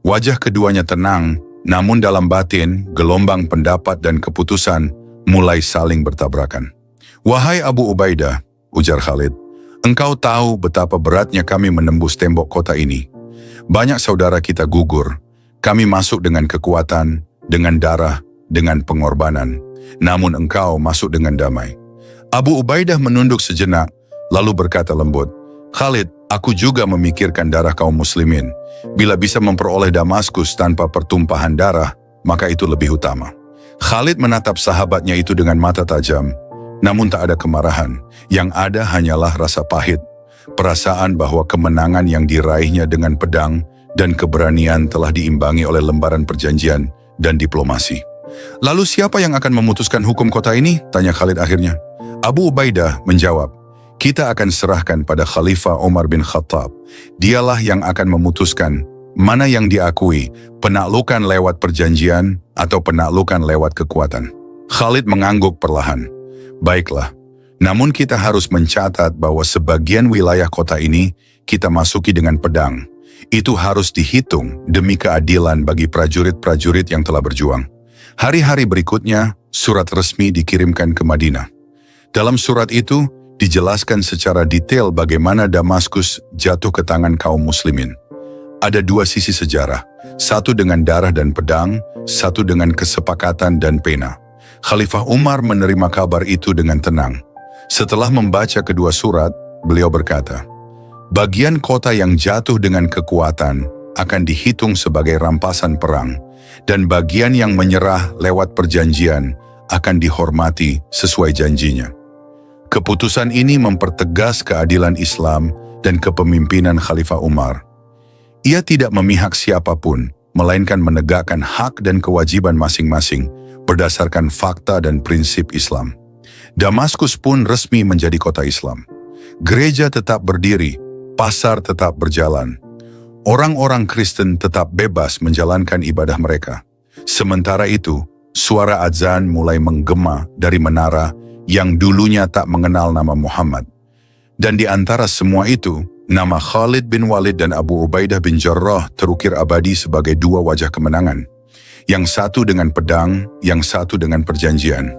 Wajah keduanya tenang, namun dalam batin, gelombang pendapat dan keputusan mulai saling bertabrakan. "Wahai Abu Ubaidah," ujar Khalid, "engkau tahu betapa beratnya kami menembus tembok kota ini. Banyak saudara kita gugur. Kami masuk dengan kekuatan, dengan darah, dengan pengorbanan. Namun engkau masuk dengan damai." Abu Ubaidah menunduk sejenak, lalu berkata lembut, "Khalid, aku juga memikirkan darah kaum muslimin. Bila bisa memperoleh Damaskus tanpa pertumpahan darah, maka itu lebih utama." Khalid menatap sahabatnya itu dengan mata tajam, namun tak ada kemarahan. Yang ada hanyalah rasa pahit, perasaan bahwa kemenangan yang diraihnya dengan pedang dan keberanian telah diimbangi oleh lembaran perjanjian dan diplomasi. "Lalu siapa yang akan memutuskan hukum kota ini?" tanya Khalid akhirnya. Abu Ubaidah menjawab, "Kita akan serahkan pada Khalifah Umar bin Khattab. Dialah yang akan memutuskan mana yang diakui, penaklukan lewat perjanjian atau penaklukan lewat kekuatan." Khalid mengangguk perlahan. "Baiklah, namun kita harus mencatat bahwa sebagian wilayah kota ini kita masuki dengan pedang. Itu harus dihitung demi keadilan bagi prajurit-prajurit yang telah berjuang." Hari-hari berikutnya, surat resmi dikirimkan ke Madinah. Dalam surat itu, dijelaskan secara detail bagaimana Damaskus jatuh ke tangan kaum muslimin. Ada dua sisi sejarah, satu dengan darah dan pedang, satu dengan kesepakatan dan pena. Khalifah Umar menerima kabar itu dengan tenang. Setelah membaca kedua surat, beliau berkata, "Bagian kota yang jatuh dengan kekuatan akan dihitung sebagai rampasan perang, dan bagian yang menyerah lewat perjanjian akan dihormati sesuai janjinya." Keputusan ini mempertegas keadilan Islam dan kepemimpinan Khalifah Umar. Ia tidak memihak siapapun, melainkan menegakkan hak dan kewajiban masing-masing berdasarkan fakta dan prinsip Islam. Damaskus pun resmi menjadi kota Islam. Gereja tetap berdiri, pasar tetap berjalan. Orang-orang Kristen tetap bebas menjalankan ibadah mereka. Sementara itu, suara azan mulai menggema dari menara yang dulunya tak mengenal nama Muhammad. Dan di antara semua itu, nama Khalid bin Walid dan Abu Ubaidah bin Jarrah terukir abadi sebagai dua wajah kemenangan. Yang satu dengan pedang, yang satu dengan perjanjian.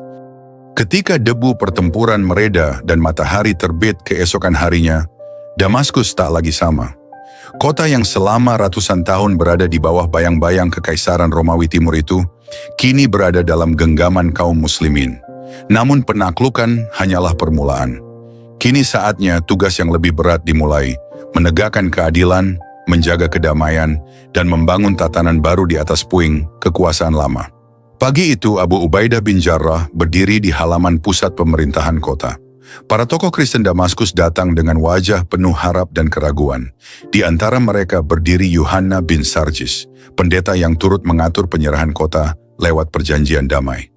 Ketika debu pertempuran mereda dan matahari terbit keesokan harinya, Damaskus tak lagi sama. Kota yang selama ratusan tahun berada di bawah bayang-bayang Kekaisaran Romawi Timur itu, kini berada dalam genggaman kaum muslimin. Namun penaklukan hanyalah permulaan. Kini saatnya tugas yang lebih berat dimulai, menegakkan keadilan, menjaga kedamaian, dan membangun tatanan baru di atas puing kekuasaan lama. Pagi itu Abu Ubaidah bin Jarrah berdiri di halaman pusat pemerintahan kota. Para tokoh Kristen Damaskus datang dengan wajah penuh harap dan keraguan. Di antara mereka berdiri Yuhanna bin Sarjis, pendeta yang turut mengatur penyerahan kota lewat perjanjian damai.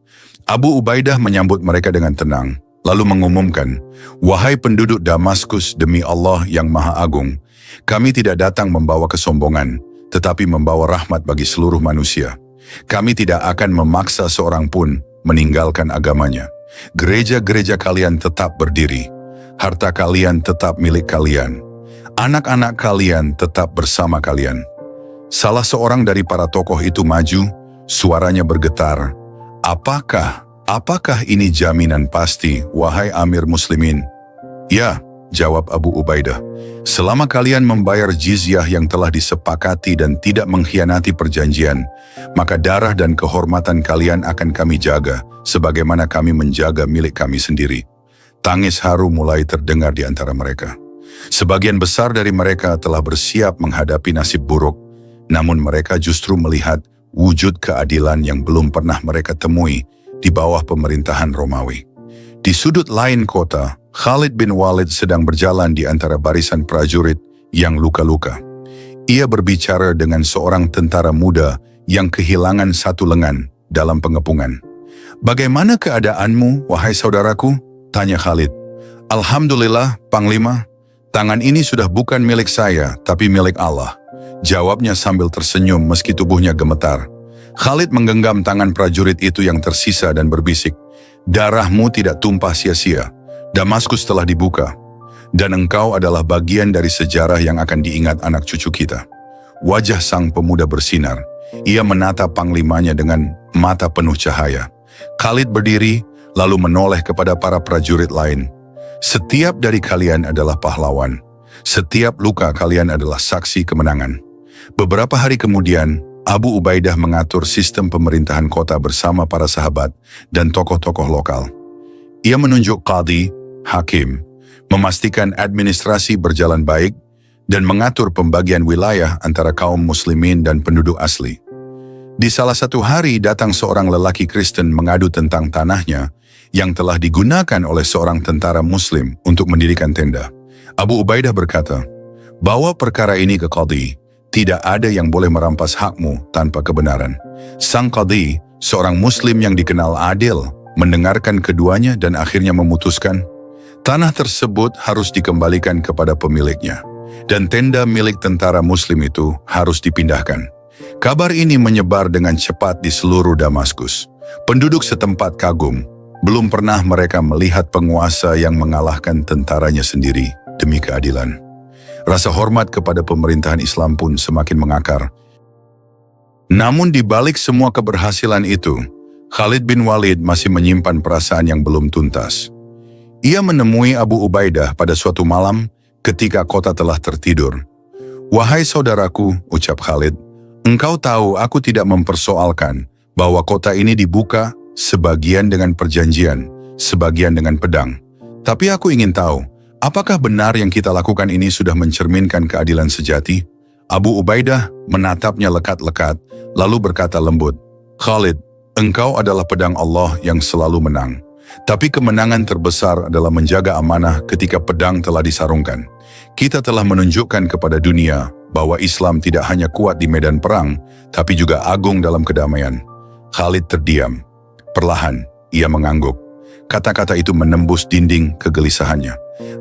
Abu Ubaidah menyambut mereka dengan tenang, lalu mengumumkan, "Wahai penduduk Damaskus, demi Allah yang Maha Agung, kami tidak datang membawa kesombongan, tetapi membawa rahmat bagi seluruh manusia. Kami tidak akan memaksa seorang pun meninggalkan agamanya. Gereja-gereja kalian tetap berdiri, harta kalian tetap milik kalian, anak-anak kalian tetap bersama kalian." Salah seorang dari para tokoh itu maju, suaranya bergetar, Apakah ini jaminan pasti, wahai Amir Muslimin?" "Ya," jawab Abu Ubaidah. "Selama kalian membayar jizyah yang telah disepakati dan tidak mengkhianati perjanjian, maka darah dan kehormatan kalian akan kami jaga, sebagaimana kami menjaga milik kami sendiri." Tangis haru mulai terdengar di antara mereka. Sebagian besar dari mereka telah bersiap menghadapi nasib buruk, namun mereka justru melihat wujud keadilan yang belum pernah mereka temui di bawah pemerintahan Romawi. Di sudut lain kota, Khalid bin Walid sedang berjalan di antara barisan prajurit yang luka-luka. Ia berbicara dengan seorang tentara muda yang kehilangan satu lengan dalam pengepungan. "Bagaimana keadaanmu, wahai saudaraku?" tanya Khalid. "Alhamdulillah, Panglima, tangan ini sudah bukan milik saya, tapi milik Allah," jawabnya sambil tersenyum meski tubuhnya gemetar. Khalid menggenggam tangan prajurit itu yang tersisa dan berbisik, "Darahmu tidak tumpah sia-sia. Damaskus telah dibuka, dan engkau adalah bagian dari sejarah yang akan diingat anak cucu kita." Wajah sang pemuda bersinar. Ia menatap panglimanya dengan mata penuh cahaya. Khalid berdiri, lalu menoleh kepada para prajurit lain. Setiap dari kalian adalah pahlawan. Setiap luka kalian adalah saksi kemenangan. Beberapa hari kemudian, Abu Ubaidah mengatur sistem pemerintahan kota bersama para sahabat dan tokoh-tokoh lokal. Ia menunjuk qadhi, hakim, memastikan administrasi berjalan baik, dan mengatur pembagian wilayah antara kaum muslimin dan penduduk asli. Di salah satu hari datang seorang lelaki Kristen mengadu tentang tanahnya yang telah digunakan oleh seorang tentara muslim untuk mendirikan tenda. Abu Ubaidah berkata, "Bawa perkara ini ke qadhi. Tidak ada yang boleh merampas hakmu tanpa kebenaran." Sang qadhi, seorang muslim yang dikenal adil, mendengarkan keduanya dan akhirnya memutuskan, tanah tersebut harus dikembalikan kepada pemiliknya, dan tenda milik tentara muslim itu harus dipindahkan. Kabar ini menyebar dengan cepat di seluruh Damaskus. Penduduk setempat kagum, belum pernah mereka melihat penguasa yang mengalahkan tentaranya sendiri demi keadilan. Rasa hormat kepada pemerintahan Islam pun semakin mengakar. Namun di balik semua keberhasilan itu, Khalid bin Walid masih menyimpan perasaan yang belum tuntas. Ia menemui Abu Ubaidah pada suatu malam ketika kota telah tertidur. "Wahai saudaraku," ucap Khalid, "engkau tahu aku tidak mempersoalkan bahwa kota ini dibuka sebagian dengan perjanjian, sebagian dengan pedang. Tapi aku ingin tahu, apakah benar yang kita lakukan ini sudah mencerminkan keadilan sejati?" Abu Ubaidah menatapnya lekat-lekat, lalu berkata lembut, "Khalid, engkau adalah pedang Allah yang selalu menang. Tapi kemenangan terbesar adalah menjaga amanah ketika pedang telah disarungkan. Kita telah menunjukkan kepada dunia bahwa Islam tidak hanya kuat di medan perang, tapi juga agung dalam kedamaian." Khalid terdiam. Perlahan, ia mengangguk. Kata-kata itu menembus dinding kegelisahannya.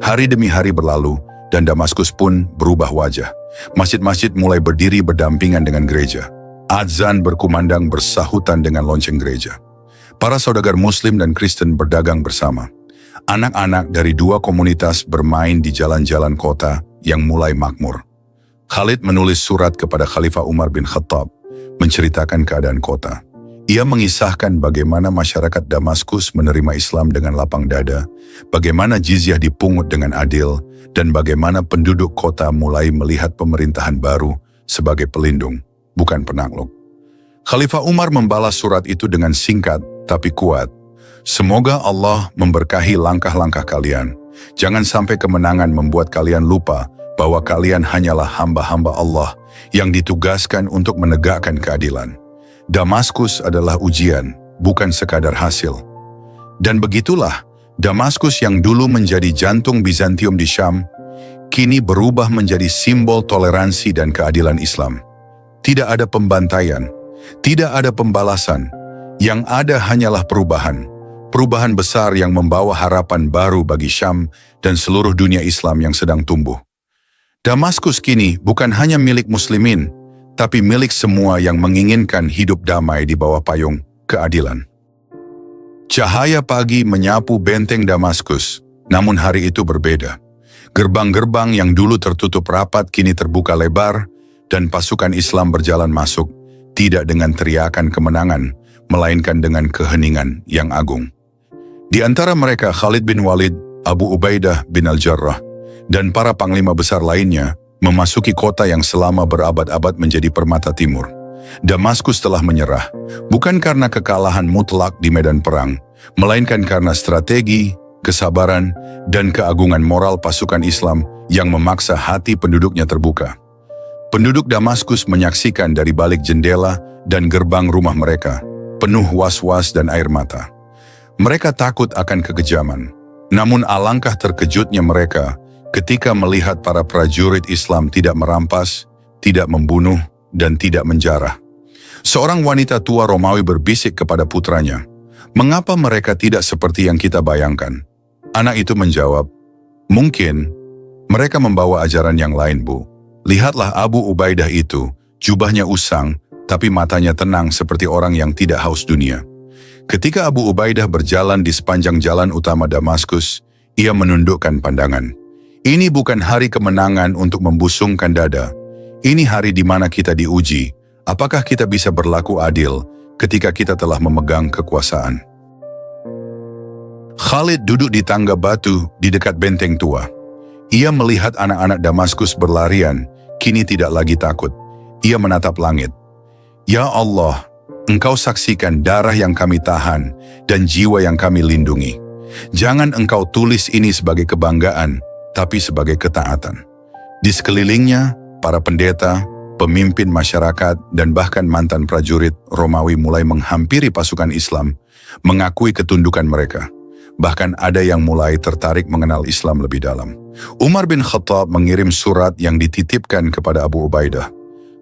Hari demi hari berlalu, dan Damaskus pun berubah wajah. Masjid-masjid mulai berdiri berdampingan dengan gereja. Azan berkumandang bersahutan dengan lonceng gereja. Para saudagar Muslim dan Kristen berdagang bersama. Anak-anak dari dua komunitas bermain di jalan-jalan kota yang mulai makmur. Khalid menulis surat kepada Khalifah Umar bin Khattab, menceritakan keadaan kota. Ia mengisahkan bagaimana masyarakat Damaskus menerima Islam dengan lapang dada, bagaimana jizyah dipungut dengan adil, dan bagaimana penduduk kota mulai melihat pemerintahan baru sebagai pelindung, bukan penakluk. Khalifah Umar membalas surat itu dengan singkat tapi kuat. "Semoga Allah memberkahi langkah-langkah kalian. Jangan sampai kemenangan membuat kalian lupa bahwa kalian hanyalah hamba-hamba Allah yang ditugaskan untuk menegakkan keadilan. Damaskus adalah ujian, bukan sekadar hasil." Dan begitulah, Damaskus yang dulu menjadi jantung Bizantium di Syam, kini berubah menjadi simbol toleransi dan keadilan Islam. Tidak ada pembantaian, tidak ada pembalasan, yang ada hanyalah perubahan. Perubahan besar yang membawa harapan baru bagi Syam dan seluruh dunia Islam yang sedang tumbuh. Damaskus kini bukan hanya milik muslimin, tapi milik semua yang menginginkan hidup damai di bawah payung keadilan. Cahaya pagi menyapu benteng Damaskus, namun hari itu berbeda. Gerbang-gerbang yang dulu tertutup rapat kini terbuka lebar, dan pasukan Islam berjalan masuk, tidak dengan teriakan kemenangan, melainkan dengan keheningan yang agung. Di antara mereka Khalid bin Walid, Abu Ubaidah bin Al-Jarrah, dan para panglima besar lainnya memasuki kota yang selama berabad-abad menjadi permata timur. Damaskus telah menyerah, bukan karena kekalahan mutlak di medan perang, melainkan karena strategi, kesabaran, dan keagungan moral pasukan Islam yang memaksa hati penduduknya terbuka. Penduduk Damaskus menyaksikan dari balik jendela dan gerbang rumah mereka, penuh was-was dan air mata. Mereka takut akan kekejaman, namun alangkah terkejutnya mereka ketika melihat para prajurit Islam tidak merampas, tidak membunuh, dan tidak menjarah. Seorang wanita tua Romawi berbisik kepada putranya, "Mengapa mereka tidak seperti yang kita bayangkan?" Anak itu menjawab, "Mungkin mereka membawa ajaran yang lain, Bu. Lihatlah Abu Ubaidah itu, jubahnya usang, tapi matanya tenang seperti orang yang tidak haus dunia." Ketika Abu Ubaidah berjalan di sepanjang jalan utama Damaskus, ia menundukkan pandangan. Ini bukan hari kemenangan untuk membusungkan dada. Ini hari di mana kita diuji, apakah kita bisa berlaku adil ketika kita telah memegang kekuasaan. Khalid duduk di tangga batu di dekat benteng tua. Ia melihat anak-anak Damaskus berlarian, kini tidak lagi takut. Ia menatap langit. Ya Allah, Engkau saksikan darah yang kami tahan dan jiwa yang kami lindungi. Jangan Engkau tulis ini sebagai kebanggaan, tapi sebagai ketaatan. Di sekelilingnya, para pendeta, pemimpin masyarakat, dan bahkan mantan prajurit Romawi mulai menghampiri pasukan Islam, mengakui ketundukan mereka. Bahkan ada yang mulai tertarik mengenal Islam lebih dalam. Umar bin Khattab mengirim surat yang dititipkan kepada Abu Ubaidah.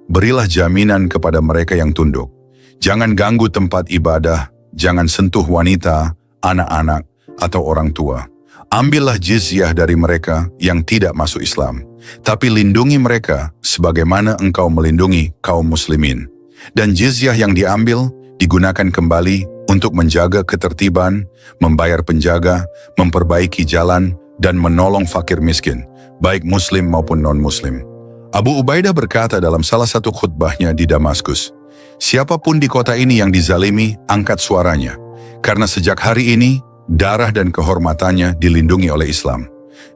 Berilah jaminan kepada mereka yang tunduk. Jangan ganggu tempat ibadah, jangan sentuh wanita, anak-anak, atau orang tua. Ambillah jizyah dari mereka yang tidak masuk Islam. Tapi lindungi mereka sebagaimana engkau melindungi kaum muslimin. Dan jizyah yang diambil digunakan kembali untuk menjaga ketertiban, membayar penjaga, memperbaiki jalan, dan menolong fakir miskin, baik muslim maupun non-muslim. Abu Ubaidah berkata dalam salah satu khutbahnya di Damaskus, siapapun di kota ini yang dizalimi, angkat suaranya. Karena sejak hari ini, darah dan kehormatannya dilindungi oleh Islam.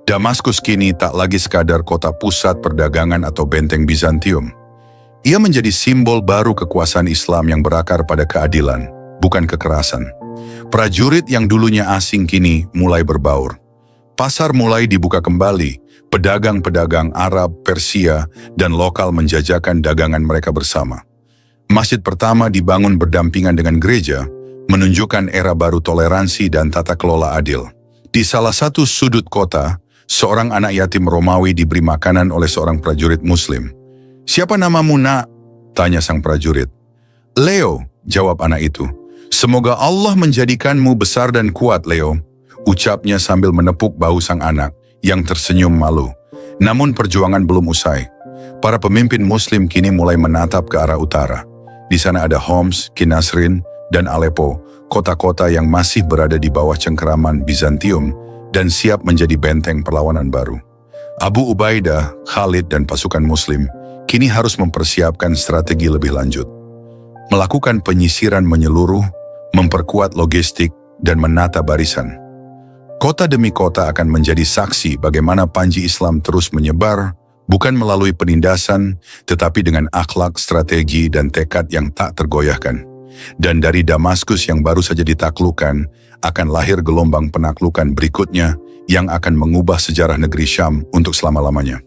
Damaskus kini tak lagi sekadar kota pusat perdagangan atau benteng Bizantium. Ia menjadi simbol baru kekuasaan Islam yang berakar pada keadilan, bukan kekerasan. Prajurit yang dulunya asing kini mulai berbaur. Pasar mulai dibuka kembali, pedagang-pedagang Arab, Persia, dan lokal menjajakan dagangan mereka bersama. Masjid pertama dibangun berdampingan dengan gereja, menunjukkan era baru toleransi dan tata kelola adil. Di salah satu sudut kota, seorang anak yatim Romawi diberi makanan oleh seorang prajurit Muslim. "Siapa namamu, nak?" tanya sang prajurit. "Leo," jawab anak itu. "Semoga Allah menjadikanmu besar dan kuat, Leo," ucapnya sambil menepuk bahu sang anak yang tersenyum malu. Namun perjuangan belum usai. Para pemimpin Muslim kini mulai menatap ke arah utara. Di sana ada Homs, Kinasrin, dan Aleppo, kota-kota yang masih berada di bawah cengkeraman Bizantium dan siap menjadi benteng perlawanan baru. Abu Ubaidah, Khalid, dan pasukan Muslim kini harus mempersiapkan strategi lebih lanjut. Melakukan penyisiran menyeluruh, memperkuat logistik, dan menata barisan. Kota demi kota akan menjadi saksi bagaimana panji Islam terus menyebar, bukan melalui penindasan, tetapi dengan akhlak, strategi, dan tekad yang tak tergoyahkan. Dan dari Damaskus yang baru saja ditaklukkan, akan lahir gelombang penaklukan berikutnya yang akan mengubah sejarah negeri Syam untuk selama-lamanya.